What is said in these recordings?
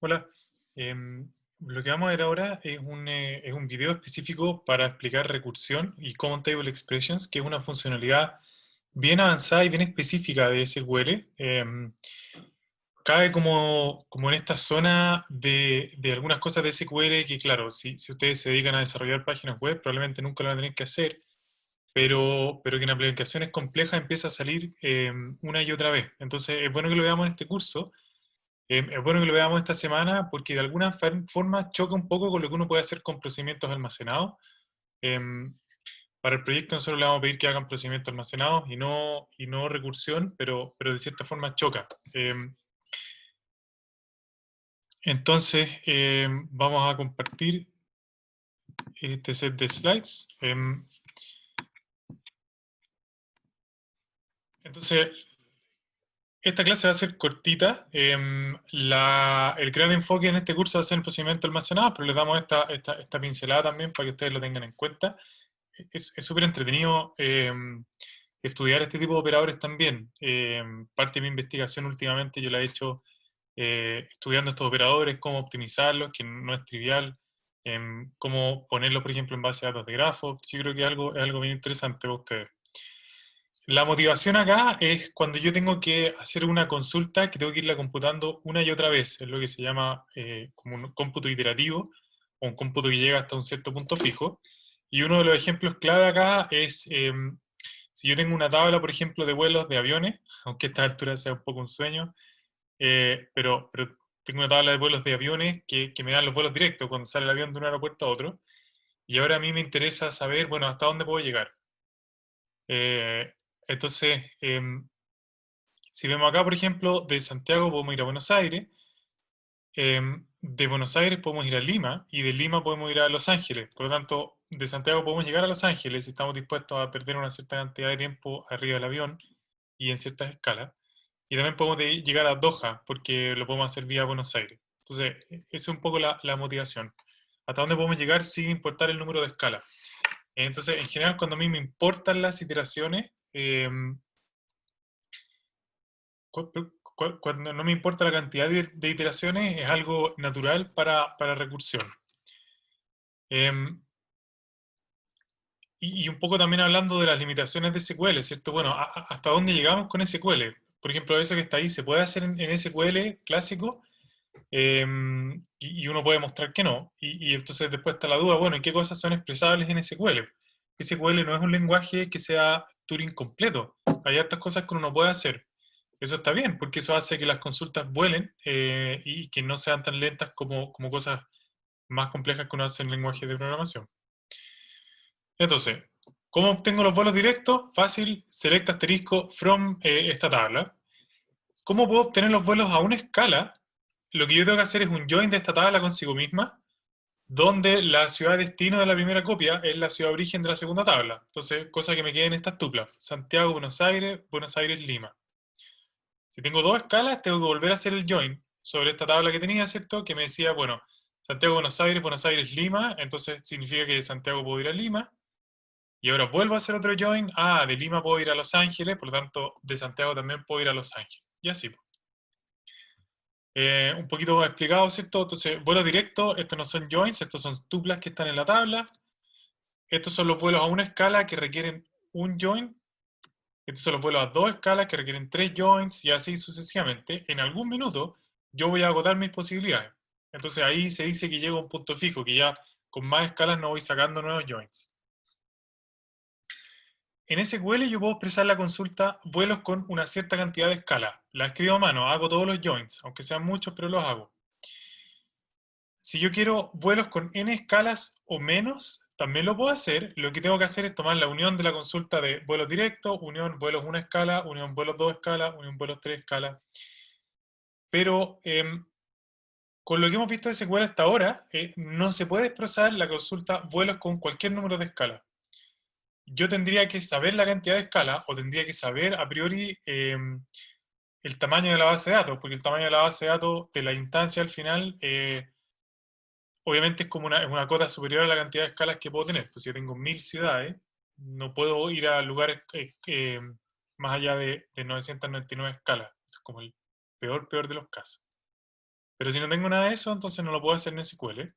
Hola. Lo que vamos a ver ahora es un video específico para explicar recursión y Common Table Expressions, que es una funcionalidad bien avanzada y bien específica de SQL. Cabe como en esta zona de algunas cosas de SQL que, claro, si ustedes se dedican a desarrollar páginas web, probablemente nunca lo van a tener que hacer, pero que en aplicaciones complejas empieza a salir una y otra vez. Entonces, es bueno que lo veamos en este curso. Es bueno que lo veamos esta semana porque de alguna forma choca un poco con lo que uno puede hacer con procedimientos almacenados. Em, para el proyecto nosotros le vamos a pedir que hagan procedimientos almacenados y no recursión, pero de cierta forma choca. Entonces, vamos a compartir este set de slides. Entonces, esta clase va a ser cortita. El gran enfoque en este curso va a ser el procedimiento almacenado, pero les damos esta pincelada también para que ustedes lo tengan en cuenta. Es súper entretenido estudiar este tipo de operadores también. Parte de mi investigación últimamente yo la he hecho estudiando estos operadores, cómo optimizarlos, que no es trivial, cómo ponerlos, por ejemplo, en base a datos de grafos. Yo creo que es algo bien interesante para ustedes. La motivación acá es cuando yo tengo que hacer una consulta que tengo que irla computando una y otra vez. Es lo que se llama como un cómputo iterativo o un cómputo que llega hasta un cierto punto fijo. Y uno de los ejemplos clave acá es si yo tengo una tabla, por ejemplo, de vuelos de aviones, aunque a esta altura sea un poco un sueño, pero tengo una tabla de vuelos de aviones que me dan los vuelos directos cuando sale el avión de un aeropuerto a otro. Y ahora a mí me interesa saber, bueno, hasta dónde puedo llegar. Eh, entonces, si vemos acá, por ejemplo, de Santiago podemos ir a Buenos Aires, de Buenos Aires podemos ir a Lima y de Lima podemos ir a Los Ángeles. Por lo tanto, de Santiago podemos llegar a Los Ángeles si estamos dispuestos a perder una cierta cantidad de tiempo arriba del avión y en ciertas escalas. Y también podemos llegar a Doha porque lo podemos hacer vía Buenos Aires. Entonces, esa es un poco la motivación. ¿Hasta dónde podemos llegar sin importar el número de escalas? Entonces, en general, cuando a mí me importan las iteraciones, cuando no me importa la cantidad de iteraciones, es algo natural para recursión. Em, y un poco también hablando de las limitaciones de SQL, ¿cierto? Bueno, ¿hasta dónde llegamos con SQL? Por ejemplo, eso que está ahí, ¿se puede hacer en SQL clásico? Y uno puede mostrar que no. Y entonces después está la duda, bueno, ¿y qué cosas son expresables en SQL? SQL no es un lenguaje que sea Turing completo. Hay hartas cosas que uno puede hacer. Eso está bien, porque eso hace que las consultas vuelen y que no sean tan lentas como cosas más complejas que uno hace en lenguaje de programación. Entonces, ¿cómo obtengo los vuelos directos? Fácil, select asterisco from esta tabla. ¿Cómo puedo obtener los vuelos a una escala? Lo que yo tengo que hacer es un join de esta tabla consigo misma, donde la ciudad destino de la primera copia es la ciudad origen de la segunda tabla. Entonces, cosa que me queden estas tuplas: Santiago, Buenos Aires, Lima. Si tengo dos escalas, tengo que volver a hacer el join sobre esta tabla que tenía, ¿cierto? Que me decía, bueno, Santiago, Buenos Aires, Lima. Entonces significa que de Santiago puedo ir a Lima. Y ahora vuelvo a hacer otro join. Ah, de Lima puedo ir a Los Ángeles, por lo tanto, de Santiago también puedo ir a Los Ángeles. Y así. Un poquito explicado, ¿cierto? Entonces, vuelos directos, estos no son joins, estos son tuplas que están en la tabla. Estos son los vuelos a una escala que requieren un join. Estos son los vuelos a dos escalas que requieren tres joins y así sucesivamente. En algún minuto yo voy a agotar mis posibilidades. Entonces ahí se dice que llego a un punto fijo, que ya con más escalas no voy sacando nuevos joins. En SQL yo puedo expresar la consulta vuelos con una cierta cantidad de escalas. La escribo a mano, hago todos los joins, aunque sean muchos, pero los hago. Si yo quiero vuelos con n escalas o menos, también lo puedo hacer. Lo que tengo que hacer es tomar la unión de la consulta de vuelos directos, unión vuelos una escala, unión vuelos dos escalas, unión vuelos tres escalas. Pero con lo que hemos visto de SQL hasta ahora, no se puede expresar la consulta vuelos con cualquier número de escalas. Yo tendría que saber la cantidad de escalas o tendría que saber a priori el tamaño de la base de datos, porque el tamaño de la base de datos de la instancia al final obviamente es como es una cota superior a la cantidad de escalas que puedo tener. Pues si yo tengo 1000 ciudades, no puedo ir a lugares más allá de 999 escalas. Eso es como el peor de los casos. Pero si no tengo nada de eso, entonces no lo puedo hacer en SQL.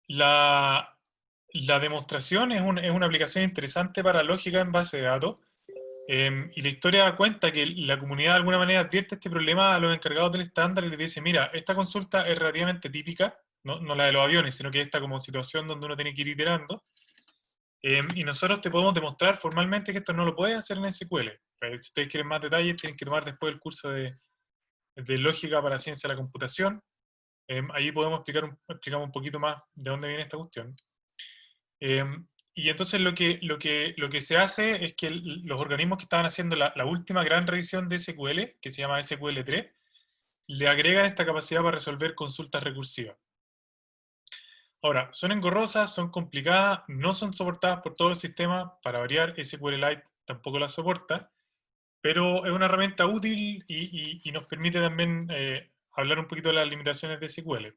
La demostración es una aplicación interesante para lógica en base de datos. Y la historia da cuenta que la comunidad de alguna manera advierte este problema a los encargados del estándar y les dice, mira, esta consulta es relativamente típica, no la de los aviones, sino que esta como situación donde uno tiene que ir iterando. Y nosotros te podemos demostrar formalmente que esto no lo puedes hacer en SQL. Si ustedes quieren más detalles, tienen que tomar después el curso de lógica para ciencia de la computación. Ahí podemos explicamos un poquito más de dónde viene esta cuestión. Y entonces lo que se hace es que los organismos que estaban haciendo la última gran revisión de SQL, que se llama SQL3, le agregan esta capacidad para resolver consultas recursivas. Ahora, son engorrosas, son complicadas, no son soportadas por todos los sistemas. Para variar, SQLite tampoco las soporta, pero es una herramienta útil y nos permite también hablar un poquito de las limitaciones de SQL.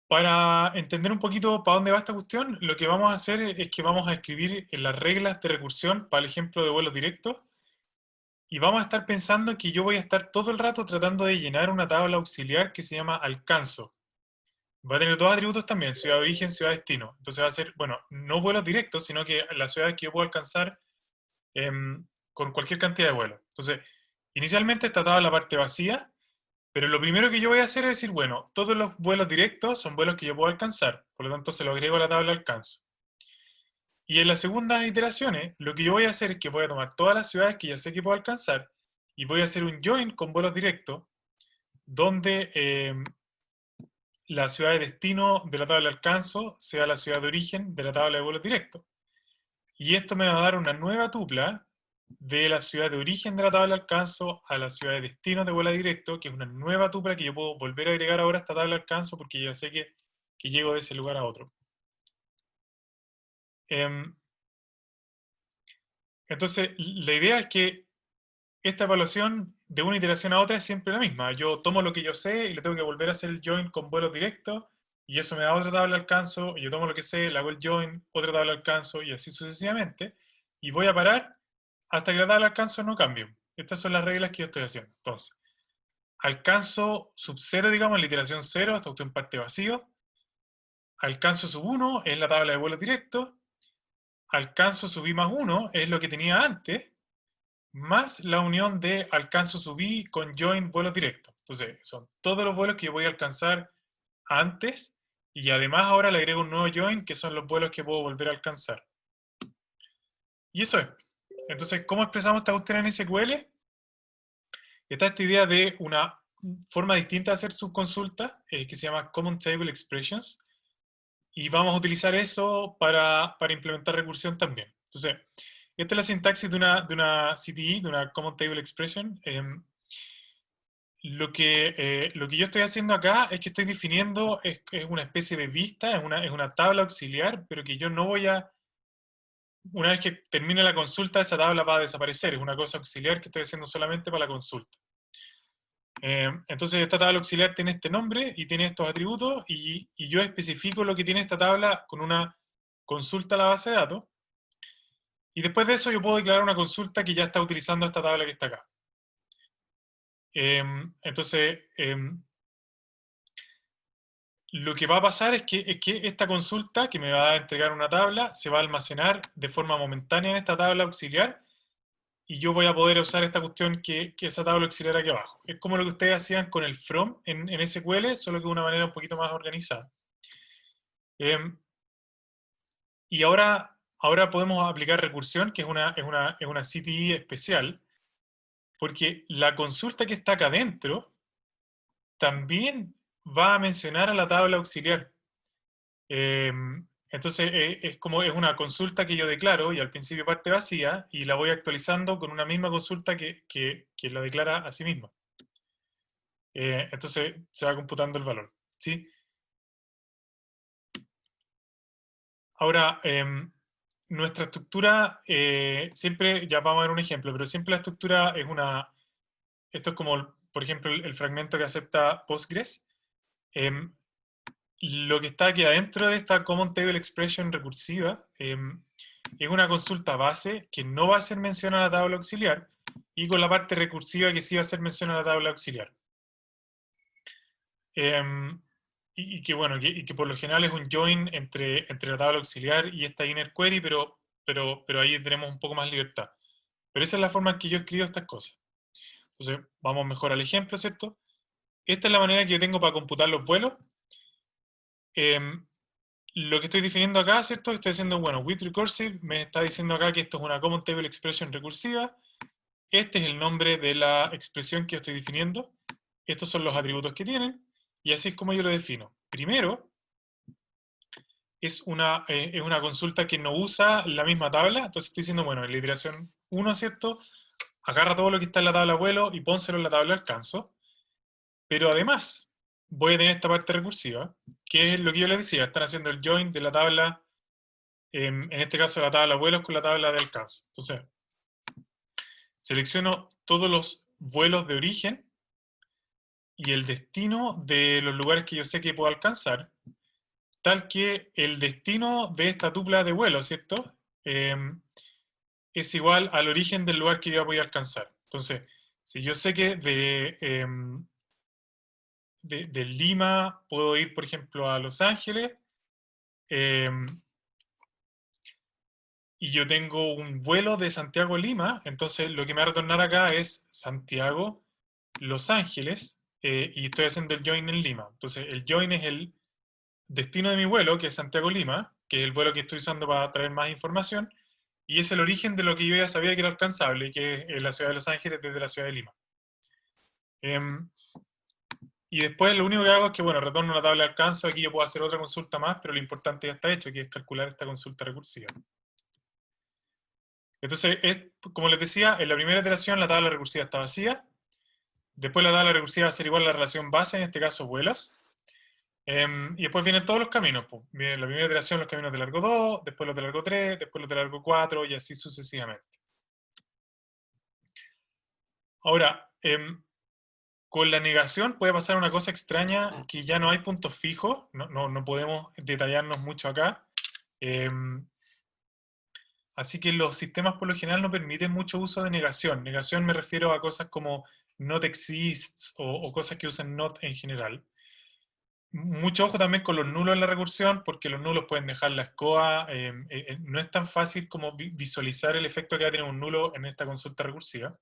Para entender un poquito para dónde va esta cuestión, lo que vamos a hacer es que vamos a escribir en las reglas de recursión para el ejemplo de vuelos directos y vamos a estar pensando que yo voy a estar todo el rato tratando de llenar una tabla auxiliar que se llama alcanzo. Va a tener dos atributos también, ciudad de origen, ciudad de destino. Entonces va a ser, bueno, no vuelos directos, sino que las ciudades que yo puedo alcanzar con cualquier cantidad de vuelos. Entonces, inicialmente esta tabla parte vacía, pero lo primero que yo voy a hacer es decir, bueno, todos los vuelos directos son vuelos que yo puedo alcanzar, por lo tanto se lo agrego a la tabla de alcance. Y en las segundas iteraciones, lo que yo voy a hacer es que voy a tomar todas las ciudades que ya sé que puedo alcanzar y voy a hacer un join con vuelos directos, donde la ciudad de destino de la tabla de alcance sea la ciudad de origen de la tabla de vuelos directos. Y esto me va a dar una nueva tupla de la ciudad de origen de la tabla de alcance a la ciudad de destino de vuelo directo, que es una nueva tupla que yo puedo volver a agregar ahora a esta tabla de alcance porque ya sé que llego de ese lugar a otro. Entonces, la idea es que esta evaluación de una iteración a otra es siempre la misma. Yo tomo lo que yo sé y le tengo que volver a hacer el join con vuelos directos y eso me da otra tabla de alcance, y yo tomo lo que sé, le hago el join, otra tabla de alcance y así sucesivamente. Y voy a parar hasta que la tabla de alcance no cambie. Estas son las reglas que yo estoy haciendo. Entonces, alcanzo sub 0, digamos, en la iteración 0, hasta usted en parte vacío. Alcanzo sub 1 es la tabla de vuelos directos. Alcanzo sub i más 1 es lo que tenía antes, más la unión de alcanzo sub i con join vuelos directos. Entonces, son todos los vuelos que yo voy a alcanzar antes, y además ahora le agrego un nuevo join, que son los vuelos que puedo volver a alcanzar. Y eso es. Entonces, ¿cómo expresamos esta cuestión en SQL? Está esta idea de una forma distinta de hacer subconsultas, que se llama Common Table Expressions, y vamos a utilizar eso para implementar recursión también. Entonces, esta es la sintaxis de una CTE, de una Common Table Expression. Lo que yo estoy haciendo acá es que estoy definiendo, es una especie de vista, es una tabla auxiliar, pero que yo no voy a, una vez que termine la consulta, esa tabla va a desaparecer, es una cosa auxiliar que estoy haciendo solamente para la consulta. Entonces esta tabla auxiliar tiene este nombre y tiene estos atributos, y yo especifico lo que tiene esta tabla con una consulta a la base de datos, y después de eso yo puedo declarar una consulta que ya está utilizando esta tabla que está acá. Entonces, lo que va a pasar es que esta consulta, que me va a entregar una tabla, se va a almacenar de forma momentánea en esta tabla auxiliar, y yo voy a poder usar esta cuestión que esa tabla auxiliar aquí abajo. Es como lo que ustedes hacían con el from en SQL, solo que de una manera un poquito más organizada. Y ahora podemos aplicar recursión, que es una CTE especial, porque la consulta que está acá adentro también va a mencionar a la tabla auxiliar. Entonces es una consulta que yo declaro y al principio parte vacía y la voy actualizando con una misma consulta que la declara a sí misma. Entonces se va computando el valor, ¿sí? Ahora, nuestra estructura, siempre, ya vamos a ver un ejemplo, pero siempre la estructura es esto es como, por ejemplo, el fragmento que acepta Postgres. Lo que está aquí adentro de esta Common Table Expression recursiva es una consulta base que no va a hacer mención a la tabla auxiliar, y con la parte recursiva que sí va a hacer mención a la tabla auxiliar. Y que bueno, y que por lo general es un join entre la tabla auxiliar y esta inner query, pero ahí tenemos un poco más libertad. Pero esa es la forma en que yo escribo estas cosas. Entonces, vamos mejor al ejemplo, ¿cierto? Esta es la manera que yo tengo para computar los vuelos. Lo que estoy definiendo acá, ¿cierto? Estoy diciendo, bueno, with recursive me está diciendo acá que esto es una common table expression recursiva. Este es el nombre de la expresión que yo estoy definiendo. Estos son los atributos que tienen. Y así es como yo lo defino. Primero, es una consulta que no usa la misma tabla. Entonces estoy diciendo, bueno, en la iteración 1, ¿cierto? Agarra todo lo que está en la tabla vuelo y pónselo en la tabla alcanzo. Pero además, voy a tener esta parte recursiva, que es lo que yo les decía, están haciendo el join de la tabla, en este caso la tabla vuelos con la tabla de alcance. Entonces, selecciono todos los vuelos de origen y el destino de los lugares que yo sé que puedo alcanzar, tal que el destino de esta tupla de vuelos, ¿cierto? Es igual al origen del lugar que yo voy a alcanzar. Entonces, si yo sé que de Lima puedo ir, por ejemplo, a Los Ángeles, y yo tengo un vuelo de Santiago a Lima, entonces lo que me va a retornar acá es Santiago, Los Ángeles, y estoy haciendo el join en Lima. Entonces el join es el destino de mi vuelo, que es Santiago-Lima, que es el vuelo que estoy usando para traer más información, y es el origen de lo que yo ya sabía que era alcanzable, que es la ciudad de Los Ángeles desde la ciudad de Lima. Y después lo único que hago es que, bueno, retorno la tabla de alcance. Aquí yo puedo hacer otra consulta más, pero lo importante ya está hecho, que es calcular esta consulta recursiva. Entonces, como les decía, en la primera iteración la tabla recursiva está vacía. Después la tabla recursiva va a ser igual a la relación base, en este caso vuelos. Y después vienen todos los caminos. Pues. Viene la primera iteración los caminos de largo 2, después los de largo 3, después los de largo 4 y así sucesivamente. Ahora, con la negación puede pasar una cosa extraña, que ya no hay puntos fijos, no podemos detallarnos mucho acá. Así que los sistemas por lo general no permiten mucho uso de negación. Negación me refiero a cosas como not exists o cosas que usan not en general. Mucho ojo también con los nulos en la recursión, porque los nulos pueden dejar la escoba. No es tan fácil como visualizar el efecto que va a tener un nulo en esta consulta recursiva.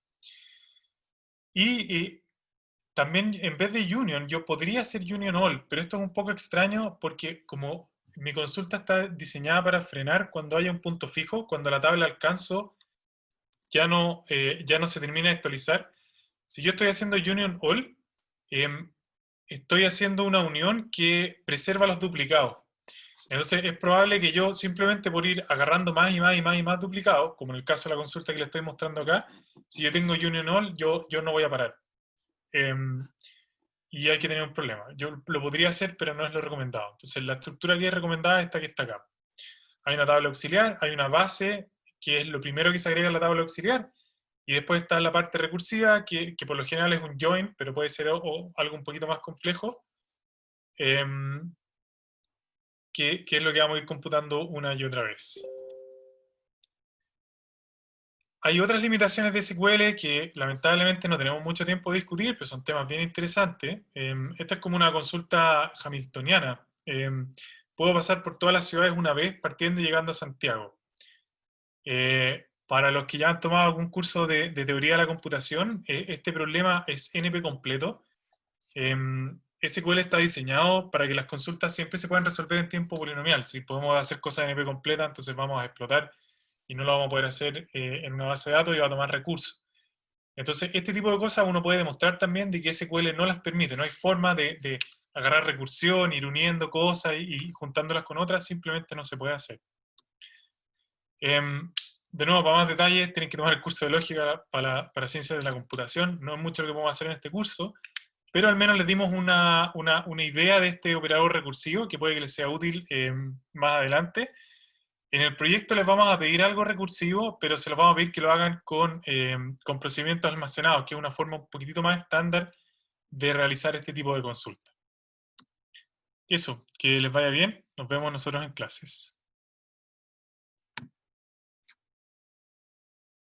Y también en vez de union, yo podría hacer union all, pero esto es un poco extraño porque como mi consulta está diseñada para frenar cuando haya un punto fijo, cuando la tabla alcanzo ya no se termina de actualizar. Si yo estoy haciendo union all, estoy haciendo una unión que preserva los duplicados. Entonces es probable que yo simplemente por ir agarrando más y más y más y más duplicados, como en el caso de la consulta que le estoy mostrando acá, si yo tengo union all, yo no voy a parar. Y hay que tener un problema. Yo lo podría hacer, pero no es lo recomendado. Entonces la estructura que es recomendada es esta que está acá. Hay una tabla auxiliar, hay una base, que es lo primero que se agrega a la tabla auxiliar, y después está la parte recursiva, que por lo general es un join, pero puede ser algo un poquito más complejo, que es lo que vamos a ir computando una y otra vez. Hay otras limitaciones de SQL que lamentablemente no tenemos mucho tiempo de discutir, pero son temas bien interesantes. Esta es como una consulta hamiltoniana. Puedo pasar por todas las ciudades una vez partiendo y llegando a Santiago. Para los que ya han tomado algún curso de teoría de la computación, este problema es NP completo. SQL está diseñado para que las consultas siempre se puedan resolver en tiempo polinomial. Si podemos hacer cosas en NP completa, entonces vamos a explotar y no lo vamos a poder hacer en una base de datos y va a tomar recursos. Entonces, este tipo de cosas uno puede demostrar también de que SQL no las permite. No hay forma de agarrar recursión, ir uniendo cosas y juntándolas con otras, simplemente no se puede hacer. De nuevo, para más detalles, tienen que tomar el curso de lógica para ciencias de la computación. No es mucho lo que podemos hacer en este curso, pero al menos les dimos una idea de este operador recursivo que puede que les sea útil más adelante. En el proyecto les vamos a pedir algo recursivo, pero se los vamos a pedir que lo hagan con procedimientos almacenados, que es una forma un poquitito más estándar de realizar este tipo de consulta. Eso, que les vaya bien. Nos vemos nosotros en clases.